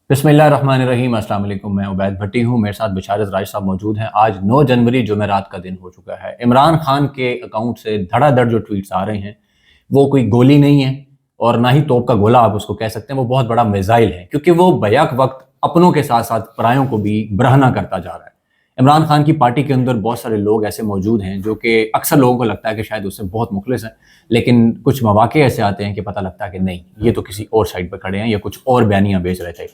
بسم اللہ الرحمن الرحیم۔ السلام علیکم، میں عبید بھٹی ہوں، میرے ساتھ بشارت راج صاحب موجود ہیں۔ آج 9 جنوری جمعرات کا دن ہو چکا ہے۔ عمران خان کے اکاؤنٹ سے دھڑا دھڑ جو ٹویٹس آ رہے ہیں وہ کوئی گولی نہیں ہے اور نہ ہی توپ کا گولہ آپ اس کو کہہ سکتے ہیں، وہ بہت بڑا میزائل ہے، کیونکہ وہ بیک وقت اپنوں کے ساتھ ساتھ پرایوں کو بھی برہنہ کرتا جا رہا ہے۔ عمران خان کی پارٹی کے اندر بہت سارے لوگ ایسے موجود ہیں جو کہ اکثر لوگوں کو لگتا ہے کہ شاید اس سے بہت مخلص ہیں، لیکن کچھ مواقع ایسے آتے ہیں کہ پتہ لگتا ہے کہ نہیں، یہ تو کسی اور سائڈ پہ کھڑے ہیں یا کچھ اور بیانیاں بیچ رہے تھے۔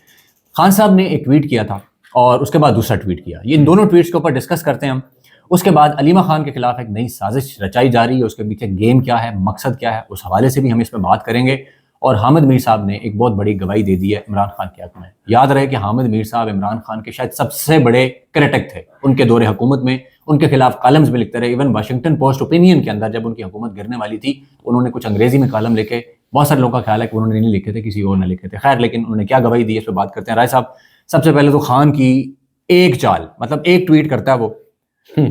خان صاحب نے ایک ٹویٹ کیا تھا اور اس کے بعد دوسرا ٹویٹ کیا، یہ ان دونوں ٹویٹس کے اوپر ڈسکس کرتے ہیں ہم۔ اس کے بعد علیمہ خان کے خلاف ایک نئی سازش رچائی جا رہی ہے، اس کے پیچھے گیم کیا ہے، مقصد کیا ہے، اس حوالے سے بھی ہم اس میں بات کریں گے۔ اور حامد میر صاحب نے ایک بہت بڑی گواہی دے دی ہے عمران خان کے حق میں۔ یاد رہے کہ حامد میر صاحب عمران خان کے شاید سب سے بڑے کرٹک تھے ان کے دور حکومت میں، ان کے خلاف کالمز بھی لکھتے رہے۔ ایون واشنگٹن پوسٹ اوپینین کے اندر جب ان کی حکومت گرنے والی تھی، انہوں نے کچھ انگریزی میں کالم لکھے، بہت سارے لوگوں کا خیال ہے کہ انہوں نے نہیں لکھے تھے، کسی اور نے لکھے تھے، خیر لیکن انہوں نے کیا گواہی دی ہے اس پہ بات کرتے ہیں۔ رائے صاحب، سب سے پہلے تو خان کی ایک چال، مطلب ایک ٹویٹ کرتا ہے وہ،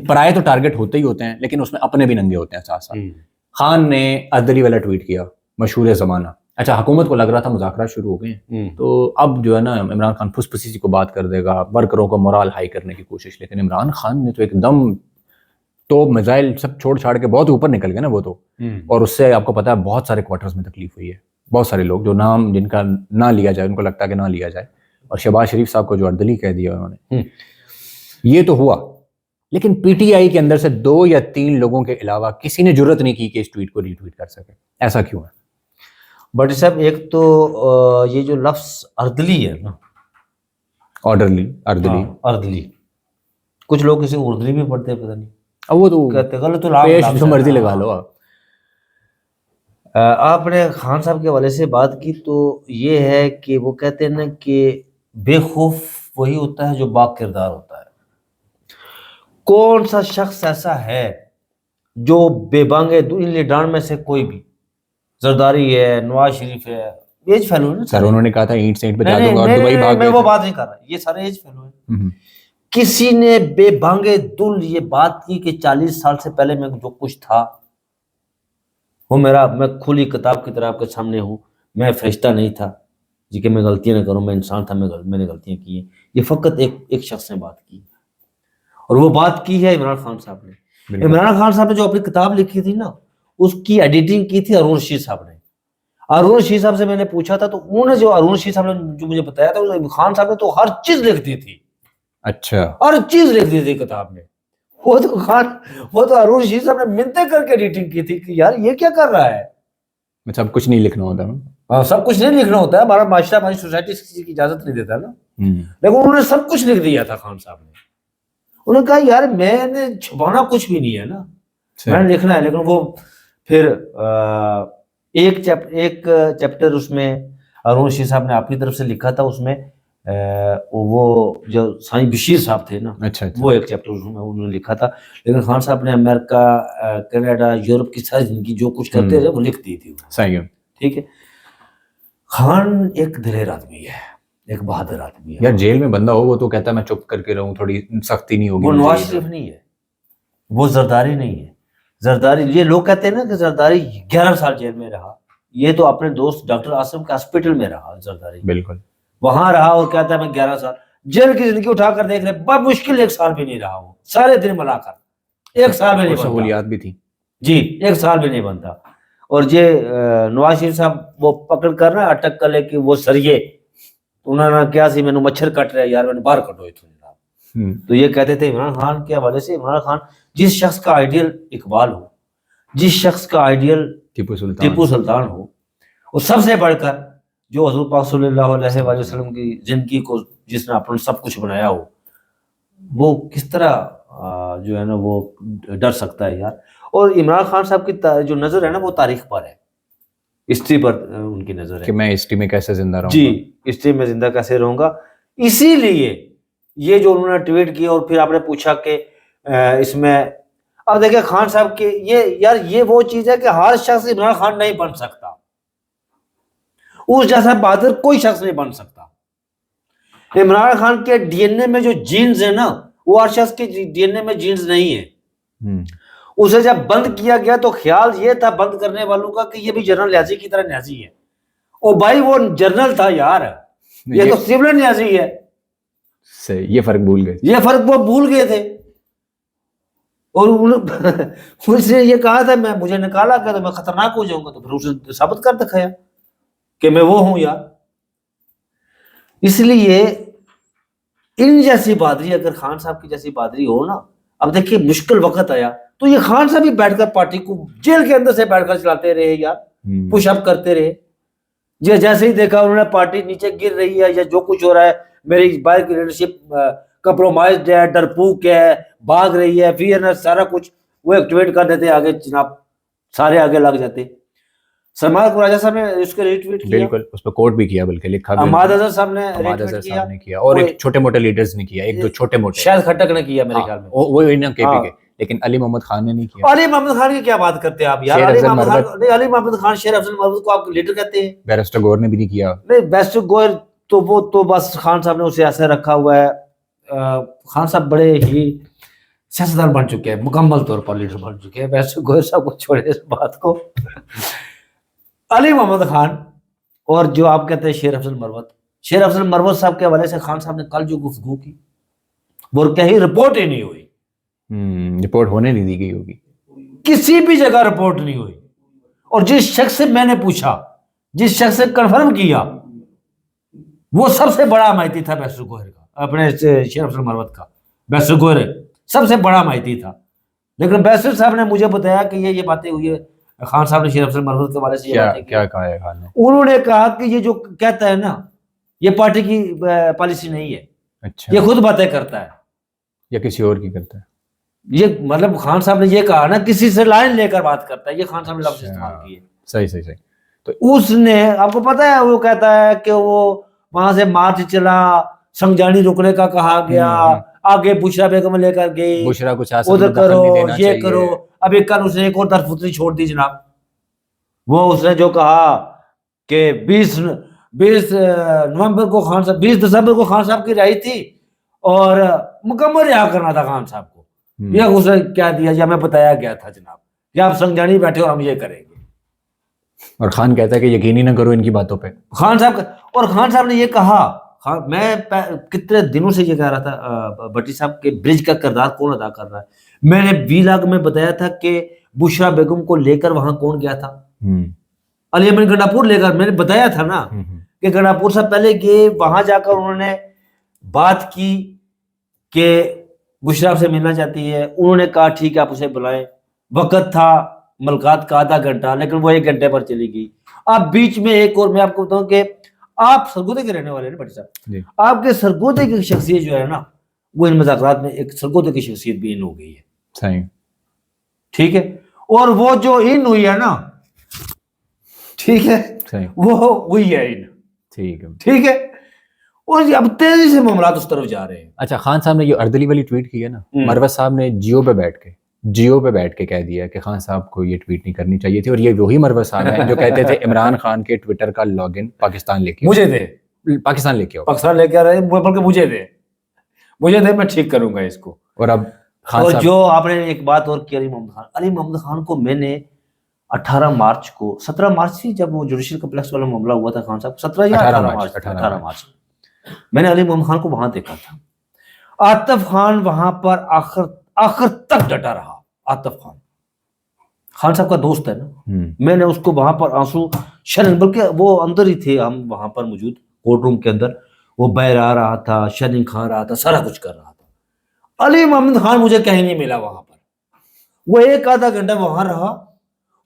پرائے تو ٹارگٹ ہوتے ہی ہوتے ہیں لیکن اس میں اپنے بھی ننگے ہوتے ہیں ساتھ ساتھ۔ خان نے عدلی والا ٹویٹ کیا، مشہور زمانہ۔ اچھا، حکومت کو لگ رہا تھا مذاکرات شروع ہو گئے ہیں، تو اب جو ہے نا عمران خان پھس پھسی کو بات کر دے گا، ورکروں کو مورال ہائی کرنے کی کوشش، لیکن عمران خان نے تو ایک دم توپ میزائل سب چھوڑ چھاڑ کے بہت اوپر نکل گئے نا وہ تو، اور اس سے آپ کو پتا ہے بہت سارے کوارٹرز میں تکلیف ہوئی ہے، بہت سارے لوگ جو نام جن کا نہ لیا جائے، ان کو لگتا ہے کہ نہ لیا جائے، اور شہباز شریف صاحب کو جو اردلی کہہ دیا انہوں نے، یہ تو ہوا۔ لیکن پی ٹی آئی کے اندر سے 2 یا 3 لوگوں کے علاوہ کسی نے جرت نہیں کی کہ اس ٹویٹ کو ری ٹویٹ کر سکے، ایسا کیوں ہے؟ بٹ صاحب، ایک تو یہ جو لفظ اردلی ہے نا، آرڈرلی، اردلی، اردلی، کچھ لوگ اسے اردلی بھی پڑھتے ہیں، پتہ نہیں، اب وہ تو کہتے غلط پیش جو مرضی لگا لو آپ۔ آپ نے خان صاحب کے حوالے سے بات کی تو یہ ہے کہ وہ کہتے ہیں نا کہ بے خوف وہی ہوتا ہے جو با کردار ہوتا ہے۔ کون سا شخص ایسا ہے جو بے بانگے ان لیڈران میں سے کوئی بھی، زرداری ہے، نواز شریف ہے، ایج فیلو ہے سر انہوں نے کہا تھا اینٹ سینٹ پہ جا دوں گا اور دبئی بھاگ میں گئے وہ تھے۔ بات نہیں کر رہا، یہ سارے ایج فیلو ہیں۔ کسی نے بے بانگے دل یہ بات کی کہ 40 سال سے پہلے میں جو کچھ تھا وہ میں کھلی کتاب کی طرح آپ کے سامنے ہوں، میں فرشتہ نہیں تھا جی کہ میں غلطیاں نہ کروں، میں انسان تھا، میں نے غلطیاں کی ہیں۔ یہ فقط ایک شخص نے بات کی، اور وہ بات کی ہے عمران خان صاحب نے۔ عمران خان صاحب نے جو اپنی کتاب لکھی تھی نا، اس کی ایڈیٹنگ کی تھی ارون رشید صاحب نے۔ ارون رشید صاحب سے میں نے پوچھا تھا تو انہوں نے جو ارون رشید صاحب نے جو مجھے بتایا تھا، خان صاحب نے تو ہر چیز لکھ دی تھی، اچھا، ہر چیز لکھ دی تھی کتاب میں۔ وہ تو ارون رشید صاحب نے منتیں کر کے ایڈیٹنگ کی تھی کہ یار یہ کیا کر رہا ہے، سب کچھ نہیں لکھنا ہوتا، سب کچھ نہیں لکھنا ہوتا ہے، ہمارا معاشرہ، ہماری سوسائٹی کسی کی اجازت نہیں دیتا نا، لیکن انہوں نے سب کچھ لکھ دیا تھا خان صاحب نے۔ انہوں نے کہا یار میں نے چھپانا کچھ بھی نہیں ہے نا، میں نے لکھنا ہے۔ لیکن وہ پھر ایک چیپٹر اس میں ارون رشید صاحب نے اپنی طرف سے لکھا تھا، اس میں وہ جو سائیں بشیر صاحب تھے نا، وہ ایک چیپٹر انہوں نے لکھا تھا، لیکن خان صاحب نے امریکہ، کینیڈا، یورپ کی ساری زندگی جو کچھ کرتے تھے وہ لکھ دی تھی۔ صحیح ہے، ٹھیک ہے۔ خان ایک دلیر آدمی ہے، ایک بہادر آدمی ہے۔ یار جیل میں بندہ ہو وہ تو کہتا ہے میں چپ کر کے رہوں، تھوڑی سختی نہیں ہوگی۔ وہ نواز شریف نہیں ہے، وہ زرداری نہیں ہے۔ زرداری، یہ لوگ کہتے ہیں نا کہ زرداری 11 سال جیل میں رہا، یہ تو اپنے دوست ڈاکٹر عاصم کے ہاسپٹل میں رہا زرداری، بالکل وہاں رہا اور کہتا ہے میں 11 سال جیل کی زندگی اٹھا کر دیکھ رہے، بہت مشکل 1 سال بھی نہیں رہا، وہ سارے دن ملا کر 1 سال بھی نہیں بنتا، سہولیات بھی تھی جی، 1 سال بھی نہیں بنتا۔ اور یہ نواز شریف صاحب وہ پکڑ کر نا اٹک کر لے کہ وہ سریے، انہوں نے کیا سی مینوں مچھر کٹ رہا ہے یار، میں نے باہر کٹو اتوں جناب۔ تو یہ کہتے تھے عمران خان کے حوالے سے، عمران خان جس شخص کا آئیڈیل اقبال ہو، جس شخص کا آئیڈیل ٹیپو سلطان ہو، اور سب سے بڑھ کر جو حضور پاک صلی اللہ علیہ وآلہ وسلم کی زندگی کو جس نے اپنا سب کچھ بنایا ہو، وہ کس طرح جو ہے نا وہ ڈر سکتا ہے یار۔ اور عمران خان صاحب کی جو نظر ہے نا وہ تاریخ پر ہے، ہسٹری پر ان کی نظر ہے کہ میں ہسٹری میں کیسے زندہ رہوں گا، جی، ہسٹری میں زندہ کیسے رہوں گا۔ اسی لیے یہ جو انہوں نے ٹویٹ کیا، اور پھر آپ نے پوچھا کہ اس میں اب دیکھیں خان صاحب کے یہ وہ چیز ہے کہ ہر شخص عمران خان نہیں بن سکتا، اس جیسا بہادر کوئی شخص نہیں بن سکتا۔ عمران خان کے ڈی این اے میں جو جینز ہیں نا، وہ ہر شخص کے ڈی این اے میں جینز نہیں ہیں۔ اسے جب بند کیا گیا تو خیال یہ تھا بند کرنے والوں کا کہ یہ بھی جنرل نیازی کی طرح نیازی ہے، او بھائی وہ جنرل تھا یار، یہ تو سملر نیازی ہے. صحیح, یہ فرق بھول گئے. یہ فرق وہ بھول گئے تھے. اور اس نے یہ کہا تھا میں مجھے نکالا کہ تو میں خطرناک ہو جاؤں گا, تو پھر اس نے ثابت کر دکھایا کہ میں وہ ہوں یار. اس لیے ان جیسی بہادری, اگر خان صاحب کی جیسی بہادری ہو نا, اب دیکھیے مشکل وقت آیا تو یہ خان صاحب ہی بیٹھ کر پارٹی کو جیل کے اندر سے بیٹھ کر چلاتے رہے یار, پش اپ کرتے رہے. جیسے ہی دیکھا انہوں نے پارٹی نیچے گر رہی ہے یا جو کچھ ہو رہا ہے, میری باہر کی لیڈرشپ کمپرومائزڈ ہے, ڈرپوک ہے, بھاگ رہی ہے, فیئرنس, سارا کچھ وہ ایکٹیویٹ کر دیتے آگے, جناب سارے آگے لگ جاتے. سلمان اکبر راجہ صاحب نے اس کو ریٹ ویٹ کیا, بالکل اس پہ کوٹ بھی کیا, بلکہ لکھا بھی, احمد اظہر صاحب نے احمد ریٹ اظہر ویٹ صاحب نے کیا, اور ایک چھوٹے موٹے لیڈرز نے کیا, ایک دو چھوٹے موٹے, شاید کھٹک نے کیا میرے خیال میں, وہ انہوں کے پی کے, لیکن علی محمد خان نے نہیں کیا. علی محمد خان کی کیا بات کرتے ہیں آپ یار, علی محمد خان, شیر افضل مربوط کو آپ لیڈر کہتے ہیں. بیرسٹر گور نے بھی نہیں کیا. نہیں, بیرسٹر گور تو وہ تو بس خان صاحب نے اسے ایسے رکھا ہوا ہے. خان صاحب بڑے ہی سیاستدان بن چکے ہیں, مکمل طور پر لیڈر بن چکے ہیں. بیرسٹر گور صاحب کو چھوڑے اس بات کو. علی محمد خان اور جو آپ کہتے ہیں شیر افضل مروت, شیر افضل مروت صاحب کے حوالے سے خان صاحب نے کل جو گفتگو کی وہ کہیں رپورٹ ہی نہیں ہوئی, رپورٹ ہونے نہیں دی گئی ہوگی, کسی بھی جگہ رپورٹ نہیں ہوئی. اور جس شخص سے میں نے پوچھا, جس شخص سے کنفرم کیا, وہ سب سے بڑا حمایتی تھا بیرسٹر گوہر کا, اپنے شیر افضل مروت کا. بیرسٹر گوہر سب سے بڑا حمایتی تھا, لیکن بیرسٹر صاحب نے مجھے بتایا کہ یہ باتیں ہوئی ہے. خان صاحب نے شیر افضل مروت کے حوالے سے کیا کہا ہے خان نے؟ انہوں نے کہا کہ یہ جو کہتا ہے نا, یہ پارٹی کی پالیسی نہیں ہے. اچھا, یہ خود باتیں کرتا ہے یا کسی اور کی کرتا ہے؟ یہ مطلب خان صاحب نے یہ کہا نا, کسی سے لائن لے کر بات کرتا ہے, یہ خان صاحب نے لفظ استعمال کیے. صحیح. تو اس نے, آپ کو پتا ہے, وہ کہتا ہے کہ وہ وہاں سے مارچ چلا, سنگجانی رکنے کا کہا گیا, آگے بشرا بیگم لے کر گئی, بشرا کچھ ادھر کرو, یہ کرو. ابھی کل اس نے ایک اور درفتری چھوڑ دی جناب. وہ اس نے جو کہا کہ 20 نومبر کو خان صاحب, 20 دسمبر کو خان صاحب کی رہائی تھی اور مکمل رہا کرنا تھا خان صاحب کو. یہ اس نے کیا دیا, یا ہمیں بتایا گیا تھا جناب کہ آپ سنگجانی بیٹھے اور ہم یہ کریں گے. اور خان کہتا ہے کہ یقینی نہ کرو ان کی باتوں پہ. خان صاحب, اور خان صاحب نے یہ کہا, میں کتنے دنوں سے یہ کہہ رہا تھا بھٹی صاحب کے برج کا کردار کون ادا کر رہا ہے. میں نے ویلاگ میں بتایا تھا کہ بشرا بیگم کو لے کر وہاں کون گیا تھا, علی احمد گنڈاپور لے کر. میں نے بتایا تھا نا کہ گنڈاپور سے پہلے گئے, وہاں جا کر انہوں نے بات کی کہ بشرا سے ملنا چاہتی ہے. انہوں نے کہا ٹھیک ہے آپ اسے بلائیں. وقت تھا ملاقات کا آدھا گھنٹہ, لیکن وہ 1 گھنٹے پر چلی گئی. اب بیچ میں ایک اور میں آپ کو بتاؤں کہ آپ سرگودے کے رہنے والے ہیں نا بھٹی صاحب, آپ کے سرگودے کی شخصیت جو ہے نا, وہ ان مذاکرات میں ایک سرگودے کی شخصیت بھی ان ہو گئی ہے. صحیح, ٹھیک ہے. اور وہ جو ان ہوئی ہے نا, ٹھیک ہے, وہ ہوئی ہے ان, ٹھیک ہے. اور اب تیزی سے معاملات اس طرف جا رہے ہیں. اچھا, خان صاحب نے جو اردلی والی ٹویٹ کی ہے نا, مروت صاحب نے جیو پہ بیٹھ کے کہہ دیا کہ خان صاحب کو یہ ٹویٹ نہیں کرنی چاہیے تھی. اور یہ وہی مروت صاحب ہیں جو کہتے تھے عمران خان کے ٹویٹر کا لاگ ان پاکستان لے کے مجھے دے, پاکستان لے کے آؤ, پاکستان لے کے آ رہے ہیں, بلکہ مجھے دے, میں ٹھیک کروں گا اس کو. اور اب اور جو آپ نے ایک بات اور کی, علی محمد خان کو میں نے 18 مارچ کو, 17 مارچ تھی جب وہ جوڈیشل کمپلیکس والا معاملہ ہوا تھا خان صاحب, 17 یا 18 مارچ, میں نے علی محمد خان کو وہاں دیکھا تھا. عاطف خان وہاں پر آخر تک ڈٹا رہا. عاطف خان صاحب کا دوست ہے نا, میں نے اس کو وہاں پر آنسو شرن, بلکہ وہ اندر ہی تھے, ہم وہاں پر موجود کورٹ روم کے اندر, وہ بہرا رہا تھا, شرن کھا رہا تھا, سارا کچھ کر رہا تھا. علی محمد خان مجھے کہیں نہیں ملا وہاں پر. وہ 1 آدھا گھنٹہ وہاں رہا.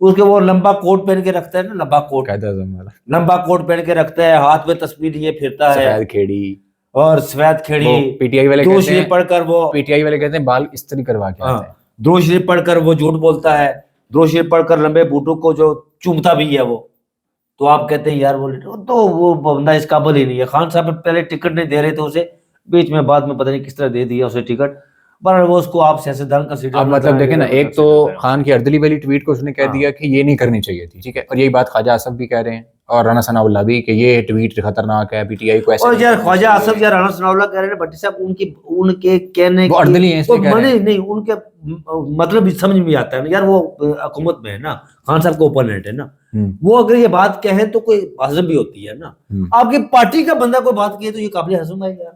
اس کے وہ لمبا کوٹ پہن کے رکھتا ہے نا, لمبا کوٹ پہن کے رکھتا ہے, ہاتھ میں تسبیح لیے پھرتا ہے, سفید کھیڑی اور سفید کھیڑی, پی ٹی آئی والے درود شریف پڑھ کر وہ, پی ٹی آئی والے کہتے ہیں بال استری کروا کے آتے ہیں, درود شریف پڑھ کر وہ جھوٹ بولتا ہے, درود شریف پڑھ کر لمبے بوٹوں کو جو چومتا بھی ہے وہ. تو آپ کہتے ہیں یار وہ بندہ اس قابل ہی نہیں ہے. خان صاحب پہلے ٹکٹ نہیں دے رہے تھے اسے, بیچ میں بعد میں پتہ نہیں کس طرح دے دیا اسے ٹکٹ, پر وہ اس کو آپ سیاستدان کا سیٹ. اب مطلب دیکھیں نا, ایک تو خان کی اردلی والی ٹویٹ کو اس نے کہہ دیا کہ یہ نہیں کرنی چاہیے تھی, ٹھیک ہے, اور یہی بات خواجہ آصف بھی کہہ رہے ہیں, اور رانا ثناء اللہ بھی کہ یہ ٹویٹ خطرناک ہے, پی ٹی آئی کو ایسے. اور یار خواجہ آصف یا رانا ثناء اللہ کہہ رہے ہیں بھٹی صاحب ان کے کہنے وہ اردلی ہیں اس لیے کہہ رہے ہیں. نہیں ان کے مطلب بھی سمجھ میں آتا ہے یار, وہ حکومت میں ہے نا, خان صاحب کو اوپوننٹ ہے نا, وہ اگر یہ بات کہیں تو کوئی ہضم بھی ہوتی ہے نا. آپ کی پارٹی کا بندہ کوئی بات کہے تو یہ قابل ہضم ہے یار.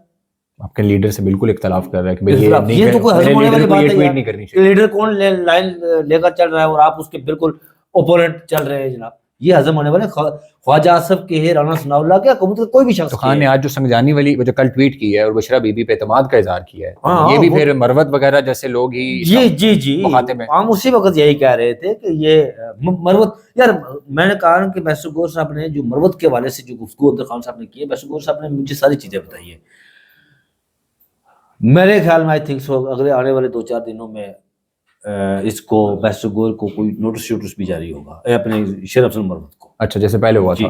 آپ کے لیڈر سے بالکل اختلاف کر رہا ہے کہ یہ تو کوئی ہضم ہونے والی بات ہے نہیں کرنی چاہیے. لیڈر کون لائن لے کر چل رہا ہے اور آپ اس کے بالکل اوپوننٹ چل رہے ہیں جناب, یہ ہضم ہونے والے. خواجہ آصف کے, رانا ثناء اللہ کے, حکومت کا کوئی بھی شخص. تو خان نے آج جو سنگجانی والی جو کل ٹویٹ کی ہے اور بشرا بی بی پہ اعتماد کا اظہار کیا ہے, یہ بھی پھر مروت وغیرہ جیسے لوگ ہی جی مخاطب ہیں. ہم اسی وقت یہی کہہ رہے تھے کہ یہ مروت یار, میں نے کہا کہ محسوب گور صاحب نے جو مروت کے حوالے سے جو گفتگو عبد الخان صاحب نے کی ہے, محسوب گور صاحب نے مجھے ساری چیزیں بتائی ہیں. میرے خیال میں آئی تھنک سو اگلے آنے والے 2-4 دنوں میں اس کو محسوب گور کو کوئی نوٹس بھی جاری ہوگا اپنے شیر افضل مروت کو. اچھا, جیسے پہلے ہوا تھا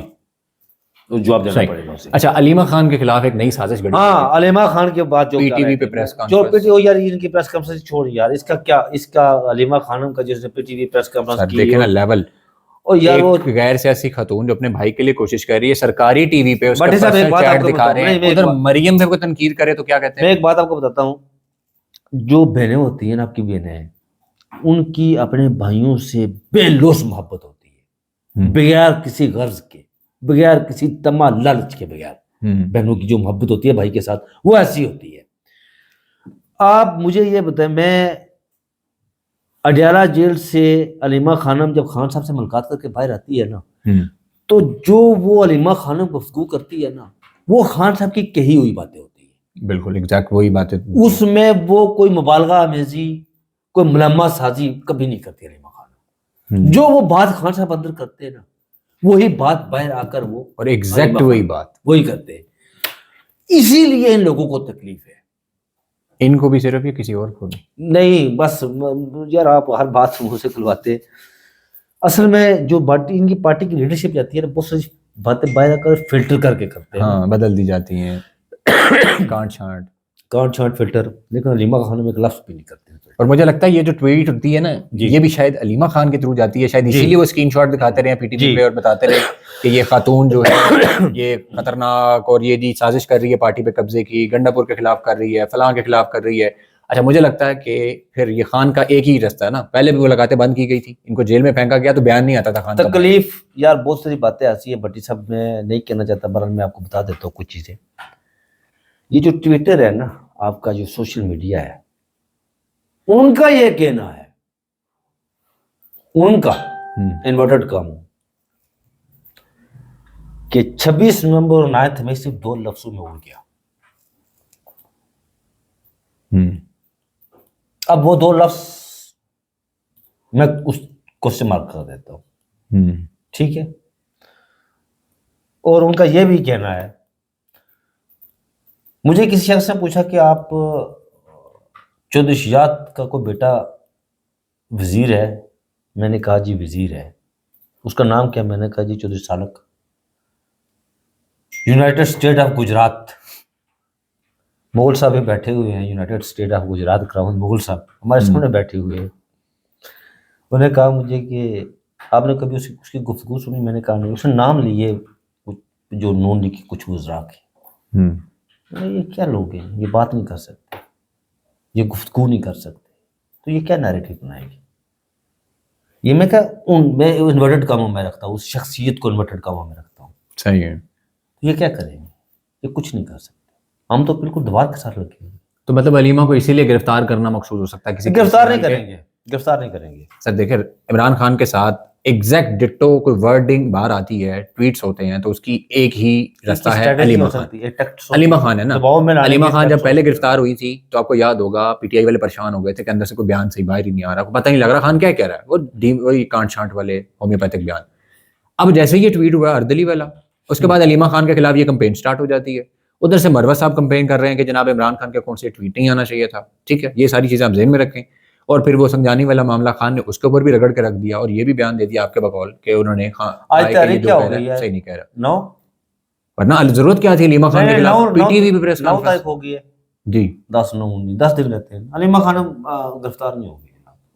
جواب دینا پڑے گا اسے. اچھا, علیمہ خان کے خلاف ایک نئی سازش گھڑی. ہاں, علیمہ خان کے بعد جو پی ٹی وی پہ پریس جو پی ٹی وی یار ان کی پریس کانفرنس چھوڑ یار, اس کا کیا, اس کا علیمہ خانم کا جس نے P T V press conference کی دیکھیں نا لیول, اور یار وہ غیر سیاسی خاتون جو اپنے بھائی کے لیے کوشش کر رہی ہے سرکاری ٹی وی پہ اس کا بٹ صاحب ایک بات آپ چیٹ کو دکھا رہے ہیں, ادھر مریم پہ کوئی تنقید کرے تو کیا کہتے ہیں. میں ایک بات آپ کو بتاتا ہوں, جو بہنیں ہوتی ہیں نا, آپ کی بہنیں, ان کی اپنے بھائیوں سے بے لوث محبت ہوتی ہے, بغیر کسی غرض کے, بغیر کسی طمع لالچ کے بغیر. بہنوں کی جو محبت ہوتی ہے بھائی کے ساتھ وہ ایسی ہوتی ہے. آپ مجھے یہ بتائیں, میں اڈیالہ جیل سے علیمہ خانم جب خان صاحب سے ملاقات کر کے باہر آتی ہے نا, تو جو وہ علیمہ خانم گفتگو کرتی ہے نا, وہ خان صاحب کی کہی ہوئی باتیں ہوتی ہیں. بالکل ایگزیکٹ وہی بات ہے. اس میں وہ کوئی مبالغہ آمیزی, کوئی ملمہ سازی کبھی نہیں کرتی علیمہ خانم. جو وہ بات خان صاحب اندر کرتے ہیں نا, وہی بات باہر آ کر وہ اور ایگزیکٹ وہی بات وہی کرتے ہیں. اسی لیے ان لوگوں کو تکلیف ہے. ان کو بھی صرف یا کسی اور کو نہیں, بس یار آپ ہر بات منہ سے کھلواتے. اصل میں جو ان کی پارٹی کی لیڈرشپ جاتی ہے نا, بہت ساری باتیں باہر آ کر فلٹر کر کے کرتے ہیں. ہاں, بدل دی جاتی ہیں, کانٹ چھانٹ فلٹر, لیکن علیمہ خانم ایک لفظ بھی نہیں کرتے. اور مجھے لگتا ہے یہ جو ٹویٹ ہوتی ہے نا, یہ بھی شاید علیمہ خان کے تھرو جاتی ہے, شاید اسی لیے وہ اسکرین شاٹ دکھاتے رہے ہیں پی ٹی وی پہ اور بتاتے رہے کہ یہ خاتون جو ہے یہ خطرناک, اور یہ جی سازش کر رہی ہے پارٹی پہ قبضے کی, گنڈا پور کے خلاف کر رہی ہے, فلاں کے خلاف کر رہی ہے. اچھا, مجھے لگتا ہے کہ پھر یہ خان کا ایک ہی رستہ ہے نا, پہلے بھی وہ لگاتے بند کی گئی تھی, ان کو جیل میں پھینکا گیا تو بیان نہیں آتا تھا خان کا. تکلیف یار بہت ساری باتیں ایسی ہیں بھٹی صاحب, میں نہیں کہنا چاہتا, برحال میں آپ کو بتا دیتا ہوں کچھ چیزیں. یہ جو ٹویٹر ہے نا آپ کا, جو سوشل میڈیا ہے, ان کا یہ کہنا ہے, ان کا انورٹڈ کام کہ 26 نومبر اور 9 مئی صرف 2 لفظوں میں اڑ گیا. اب وہ 2 لفظ میں اس کوشچن مارک کر دیتا ہوں, ٹھیک ہے. اور ان کا یہ بھی کہنا ہے, مجھے کسی شخص نے پوچھا کہ آپ چودھری شجاعت کا کوئی بیٹا وزیر ہے, میں نے کہا جی وزیر ہے. اس کا نام کیا؟ میں نے کہا جی Chaudhry Salik, united state of Gujrat. Mughal صاحب بھی بیٹھے ہوئے ہیں, united state of Gujrat crown Mughal صاحب ہمارے سامنے بیٹھے ہوئے ہیں. انہوں نے کہا مجھے کہ آپ نے کبھی اس کی گفتگو سنی؟ میں نے کہا نہیں. اس نے نام لیے جو نون لکھی کچھ وزراء کے. یہ کیا لوگ ہیں, یہ بات نہیں کر سکتے, یہ گفتگو نہیں کر سکتے, تو یہ کیا نیریٹو بنائے گی؟ یہ میں کہا میں انورٹڈ کاموں میں رکھتا ہوں, اس شخصیت کو انورٹڈ کاموں میں رکھتا ہوں. صحیح ہے. یہ کیا کریں گے؟ یہ کچھ نہیں کر سکتے. ہم تو بالکل دیوار کے ساتھ لگے ہوئے. تو مطلب علیمہ کو اسی لیے گرفتار کرنا مقصود ہو سکتا ہے. کسی گرفتار نہیں کریں گے, گرفتار نہیں کریں گے. سر دیکھیں, عمران خان کے ساتھ ایگزیکٹ ڈٹو کوئی ورڈنگ باہر آتی ہے, ٹویٹس ہوتے ہیں, تو اس کی ایک ہی رستہ ہے علیمہ خان. علیمہ خان ہے نا. علیمہ خان جب پہلے گرفتار ہوئی تھی تو آپ کو یاد ہوگا پی ٹی آئی والے پریشان ہو گئے تھے کہ اندر سے کوئی بیان صحیح باہر ہی نہیں آ رہا, پتہ نہیں لگ رہا خان کیا کہہ رہا ہے, وہی کانٹ چھانٹ والے ہومیوپیتھک بیان. اب جیسے یہ ٹویٹ ہوا اردلی والا, اس کے بعد علیمہ خان کے خلاف یہ کمپین سٹارٹ ہو جاتی ہے. ادھر سے مروت صاحب کمپین کر رہے ہیں کہ جناب عمران خان کے اکاؤنٹ سے ٹویٹ نہیں آنا چاہیے تھا. ٹھیک ہے, یہ ساری چیزیں آپ ذہن میں رکھیں. اور پھر وہ سنجانی والا معاملہ خان نے اس کے اوپر بھی رگڑ کے رکھ دیا, اور یہ بھی بیان دے دیا آپ کے بقول کہ انہوں نے صحیح نہیں کہہ رہا. ورنہ ضرورت کیا تھی علیمہ خان کے خلاف پی ٹی وی پہ پریس کانفرنس ہو گئی ہے جی 10 دن رہتے ہیں. علیمہ خان گرفتار نہیں ہوگی.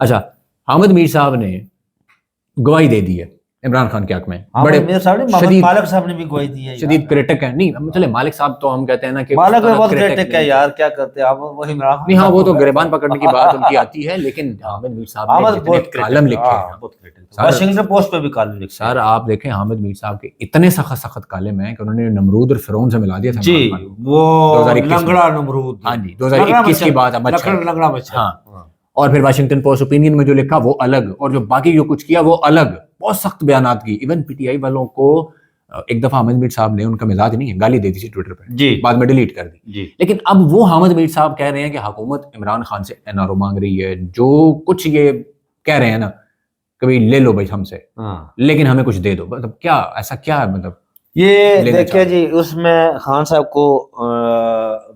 اچھا, حامد میر صاحب نے گواہی دے دی ہے عمران خان کے حق میں, بڑے مالک صاحب نے بھی گواہی دی ہے, شدید کرٹک ہیں. نہیں چلے مالک صاحب تو ہم کہتے ہیں نا کہ مالک میں بہت کرٹک ہے یار, کیا کرتے ہیں آپ وہی عمران خان. نہیں ہاں وہ تو گریبان پکڑنے کی بات ان کی آتی ہے, لیکن حامد میر صاحب نے جتنے کالم لکھے ہیں, واشنگٹن پوسٹ پہ بھی کالم لکھے سر آپ دیکھیں حامد میر صاحب کے اتنے سخت کالم ہیں کہ انہوں نے نمرود اور فرعون سے ملا دیا تھا. جی وہ لنگڑا نمرود, ہاں جی 2021 کی بات ہے, لنگڑا مچھر. ہاں, اور پھر واشنگٹن پوسٹ اوپینین میں جو لکھا وہ الگ, اور جو باقی جو کچھ کیا وہ الگ, بہت سخت بیانات کی. ایون پی ٹی آئی والوں کو ایک دفعہ حامد میر صاحب نے, ان کا مزاج نہیں ہے, گالی دے دی تھی ٹویٹر پہ, جی بعد میں ڈیلیٹ کر دی. جی لیکن اب وہ حامد میر صاحب کہہ رہے ہیں کہ حکومت عمران خان سے این آر او مانگ رہی ہے, جو کچھ یہ کہہ رہے ہیں نا کبھی لے لو بھائی ہم سے, لیکن ہمیں کچھ دے دو. مطلب کیا ایسا کیا ہے, مطلب یہ دیکھیں جی اس میں خان صاحب کو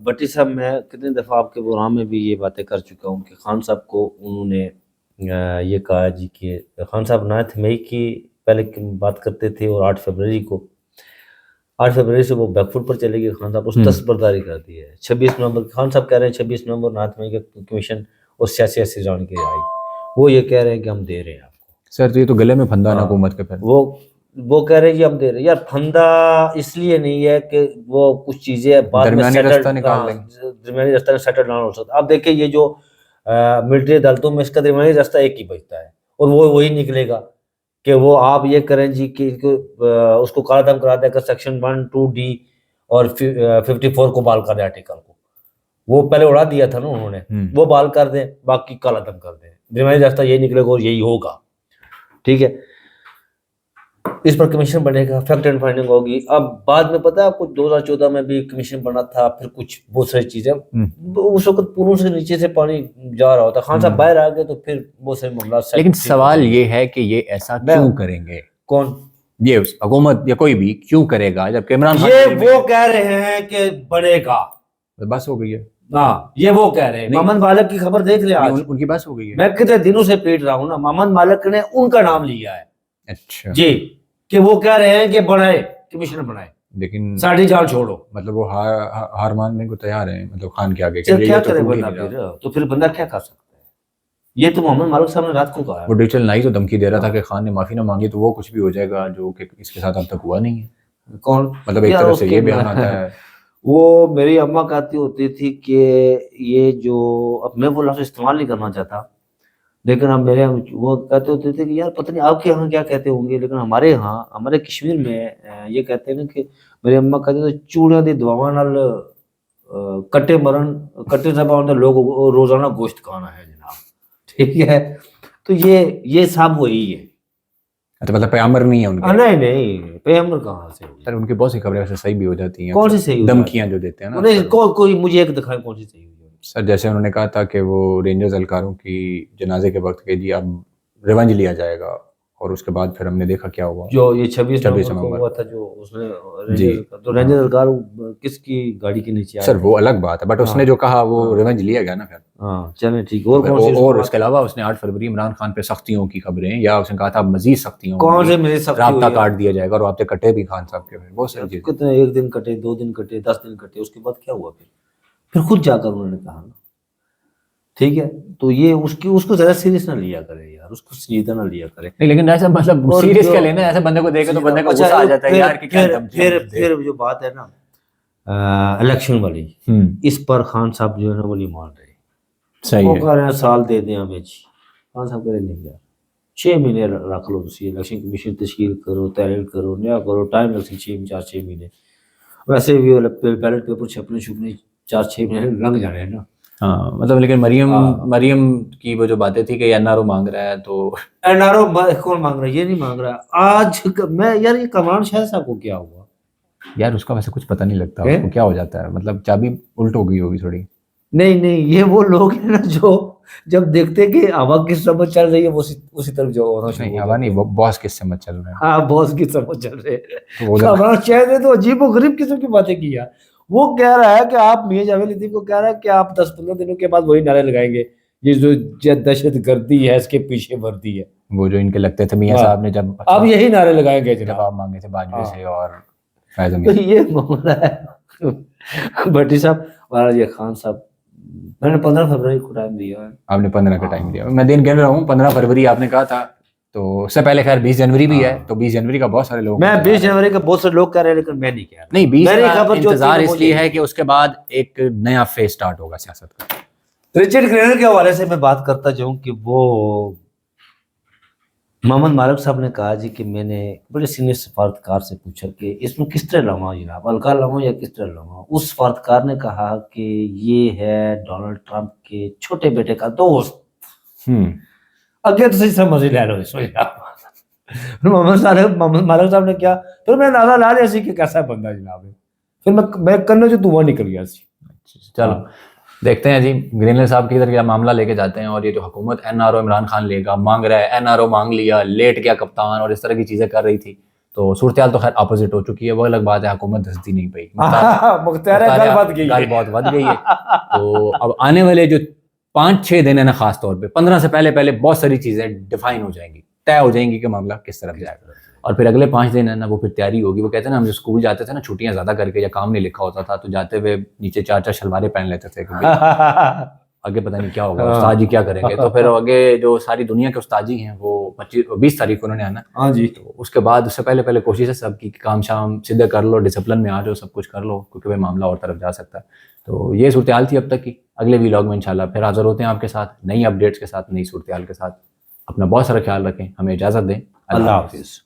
بٹی صاحب میں کتنی دفعہ آپ کے پروگرام میں بھی یہ باتیں کر چکا ہوں کہ خان صاحب کو انہوں نے یہ کہا جی کہ خان صاحب 9 مئی کی پہلے بات کرتے تھے, اور 8 فروری سے وہ بیک فوٹ پر چلے گئے. خان صاحب اس دستبرداری کر دی ہے. 26 نومبر خان صاحب کہہ رہے ہیں 26 نومبر 9 مئی کا کمیشن اور سیاسی اسیران کی رہائی, وہ یہ کہہ رہے ہیں کہ ہم دے رہے ہیں آپ کو. سر تو یہ تو گلے میں پھندا ہے حکومت کے. پھر وہ کہہ رہے ہیں جی ہم دے رہے ہیں. یار پھندا اس لیے نہیں ہے کہ وہ کچھ چیزیں بعد میں درمیانی رستہ نکال لیں, درمیانی رستہ سیٹل نہ ہو سکتا. اب دیکھیں یہ جو ملٹری عدالتوں میں اس کا درمیانی رستہ ایک ہی بچتا ہے, اور وہ وہی نکلے گا کہ وہ آپ یہ کریں جی کہ اس کو کالا دم کرا دیں کہ سیکشن 1 2D اور 54 کو بحال کر دیں, آرٹیکل کو وہ پہلے اڑا دیا تھا نا انہوں نے, وہ بحال کر دیں, باقی کالا دم کر دیں. درمیانی راستہ یہی نکلے گا اور یہی ہوگا. ٹھیک ہے, اس پر کمیشن بنے گا, فیکٹ اینڈ فائنڈنگ ہوگی. اب بعد میں پتہ ہے کچھ 2014 میں بھی کمیشن بنا تھا, پھر کچھ بہت ساری چیزیں, اس وقت پوروں سے نیچے سے پانی جا رہا ہوتا. خان صاحب باہر آ گئے تو پھر بہت سارے معاملات. لیکن سوال یہ ہے کہ یہ ایسا کیوں کریں گے, کون یہ حکومت یا کوئی بھی کیوں کرے گا, جب عمران خان یہ وہ کہہ رہے ہیں کہ بنے گا, بس ہو گئی ہے. ہاں یہ وہ کہہ رہے ہیں. محمد مالک کی خبر دیکھ لیں, آج ان کی بس ہو گئی ہے. میں کتنے دنوں سے پیٹ رہا ہوں نا, محمد مالک نے ان کا نام لیا ہے. اچھا جی, کہ وہ کہہ رہے ہیں کہ بنائے کمیشن بنائے, لیکن ساڑھی جال چھوڑو. مطلب وہ ہار ماننے کو تیار ہیں, مطلب خان کے آگے. کیا کرے بندہ پھر, تو پھر بندہ کیا کر سکتا ہے. یہ تو محمد مالک صاحب نے رات کو کہا. وہ ڈیجیٹل نائی تو دھمکی دے رہا تھا کہ خان نے معافی نہ مانگی تو وہ کچھ بھی ہو جائے گا, جو کہ اس کے ساتھ اب تک ہوا نہیں ہے. کون, مطلب ایک طرف سے یہ بیان آتا ہے. وہ میری اماں کہتی ہوتی تھی کہ یہ جو, اب میں وہ لفظ استعمال نہیں کرنا چاہتا, لیکن اب میرے وہ کہتے ہوتے تھے کہ یار پتہ نہیں آپ کے یہاں کیا کہتے ہوں گے, لیکن ہمارے یہاں ہمارے کشمیر میں یہ کہتے ہیں نا کہ میری اماں کہتے تھے چوڑیاں دی دعاواں نال کٹے مرن, کٹے زبان دے لوگ روزانہ گوشت کھانا ہے جناب. ٹھیک ہے, تو یہ سب وہی ہے. اچھا مطلب پیغمبر نہیں ہے ان کے. نہیں پیغمبر کہاں سے. سر ان کی بہت سی خبریں ویسے صحیح بھی ہو جاتی ہیں. کون سی صحیح, دھمکیاں جو دیتے ہیں نا, کوئی مجھے ایک دکھائیں کون سی صحیح ہوئی. سر جیسے انہوں نے کہا تھا کہ وہ رینجرز اہلکاروں کی جنازے کے وقت کہ جی اب ریونج لیا جائے گا, اور اس کے بعد پھر ہم نے دیکھا کیا ہوا, جو یہ 26 نومبر ہوا تھا جو اس نے جی, تو رینجر اہلکار کس کی گاڑی کے نیچے آیا. سر وہ الگ بات ہے, بٹ اس نے جو کہا وہ ریونج لیا گیا نا پھر. ہاں چلیں ٹھیک. اور اس کے علاوہ اس نے 8 فروری عمران خان پہ سختیوں کی خبریں, یا اس نے کہا تھا مزید سختیوں, کون سے مزید سختی, رابطہ کاٹ دیا جائے گا, اور رابطے کٹے بھی خان صاحب کے. بہت ساری چیزیں, کتنے, 1 دن کٹے, 2 دن کٹے, 10 دن کٹے, اس کے بعد کیا ہوا پھر خود جا کر انہوں نے کہا نا. ٹھیک ہے, تو یہ اس کو زیادہ سیریس نہ لیا کرے یار, اس کو سنجیدہ نہ لیا کرے. نہیں لیکن ایسا مطلب سیریس کیا لینا, ایسے بندے کو دیکھے تو بندے کو غصہ آ جاتا ہے یار کہ کیا. پھر جو بات ہے نا الیکشن والی, اس پر خان صاحب جو ہے نا وہ نہیں مان رہے. صحیح وہ ہے, کہہ رہے ہیں سال دے دیں ہمیں. جی خان صاحب کہہ رہے نہیں یار 6 مہینے رکھ لو, تسی الیکشن کمیشن تشکیل کرو, تحلیل کرو, نیا کرو, ٹائم لگ سی 6 مہینے. ویسے بھی بیلٹ پیپر چھپنے 4-6 مہینے لگ جانے ہیں نا. ہاں مطلب لیکن مریم کی وہ جو باتیں تھی کہ این آر او مانگ رہا ہے, تو این آر او کون مانگ رہا ہے, یہ نہیں مانگ رہا. آج میں یار یہ کمران شاہ صاحب کو کیا ہوا یار, اس کا ویسے کچھ پتہ نہیں لگتا اس کو کیا ہو جاتا ہے, مطلب چابی الٹ ہو گئی ہوگی تھوڑی. نہیں یہ وہ لوگ ہیں نا جو جب دیکھتے کہ ہوا کس سمجھ چل رہی ہے اسی طرف جو ہونا شروع. نہیں ہوا نہیں, باس کس سمجھ چل رہا ہے. ہاں باس کی سمجھ چل رہے ہیں. کمران شاہ نے تو عجیب و غریب قسم کی باتیں کی یار. وہ کہہ رہا ہے کہ آپ میاں جاوید لطیف کو کہہ رہا ہے کہ آپ 10-15 دنوں کے بعد وہی نعرے لگائیں گے, یہ جو دہشت گردی ہے اس کے پیچھے وردی ہے. وہ جو ان کے لگتے تھے میاں صاحب نے جب آپ یہی نعرے لگائیں گے جب آپ مانگے تھے باجوے سے اور تو یہ معاملہ ہے. بھٹی صاحب اور یہ خان صاحب، میں نے 15 فروری کو ٹائم دیا ہے. آپ نے 15 کا ٹائم دیا. میں دن گن رہا ہوں 15 فروری آپ نے کہا تھا، تو اس سے پہلے خیر 20 جنوری بھی ہے، تو 20 جنوری کا بہت سارے لوگ، میں 20 جنوری کا بہت سے لوگ کہہ رہے ہیں لیکن میں نہیں کہہ رہا. نہیں 20 میری کا خبر جو انتظار تھی اس لیے ہے کہ اس کے بعد ایک نیا فیز سٹارٹ ہوگا سیاست کا. رچرڈ گرینر کے حوالے سے میں بات کرتا جاؤں کہ وہ محمد مالک صاحب نے کہا جی کہ میں نے بڑے سینئر سفارتکار سے پوچھا کہ اس میں کس طرح لواں جناب، ہلکا لواں یا کس طرح لواں. اس سفارتکار نے کہا کہ یہ ہے ڈونلڈ ٹرمپ کے چھوٹے بیٹے کا دوست. اگے تو سمجھ لے لو اس میں. محمد مالک صاحب نے کیا، پھر میں اندازہ لا لیا سی کہ کیسا بندہ جناب ہے. پھر میں کرنے جو دعا نکل گیا سی. چلو دیکھتے ہیں جی گرینلر صاحب کی ادھر کیا معاملہ لے کے جاتے ہیں. اور یہ جو حکومت N R O Imran Khan لے گا مانگ رہا ہے، این آر او مانگ لیا، لیٹ گیا کپتان اور اس طرح کی چیزیں کر رہی تھی، تو صورتحال تو خیر اپوزٹ ہو چکی ہے. وہ الگ بات ہے حکومت دھستی نہیں پئی، گل بہت ود گئی ہے. تو اب آنے والے جو 5-6 دن ہیں نا، خاص طور پہ 15 سے پہلے بہت ساری چیزیں ڈیفائن ہو جائیں گی، طے ہو جائیں گی کہ معاملہ کس طرف جائے گا. اور پھر اگلے 5 دن ہے نا وہ پھر تیاری ہوگی. وہ کہتے ہیں نا ہم جو اسکول جاتے تھے نا چھٹیاں زیادہ کر کے یا کام نہیں لکھا ہوتا تھا تو جاتے ہوئے نیچے 4 شلواریں پہن لیتے تھے کہ آگے پتہ نہیں کیا ہوگا، استاد جی کیا کریں گے. تو پھر آگے جو ساری دنیا کے استاد جی ہیں وہ 20 تاریخ کو انہوں نے آنا. ہاں جی. تو اس کے بعد اس سے پہلے کوشش ہے سب کی کہ کام شام سیدھے کر لو، ڈسپلن میں آ جاؤ، سب کچھ کر لو، کیونکہ وہ معاملہ اور طرف جا سکتا ہے. تو یہ صورتحال تھی اب تک کی. اگلے ویلاگ میں انشاءاللہ پھر حاضر ہوتے ہیں آپ کے ساتھ نئی اپڈیٹس کے ساتھ، نئی صورتحال کے ساتھ. اپنا بہت سارا خیال رکھیں، ہمیں اجازت دیں. اللہ حافظ.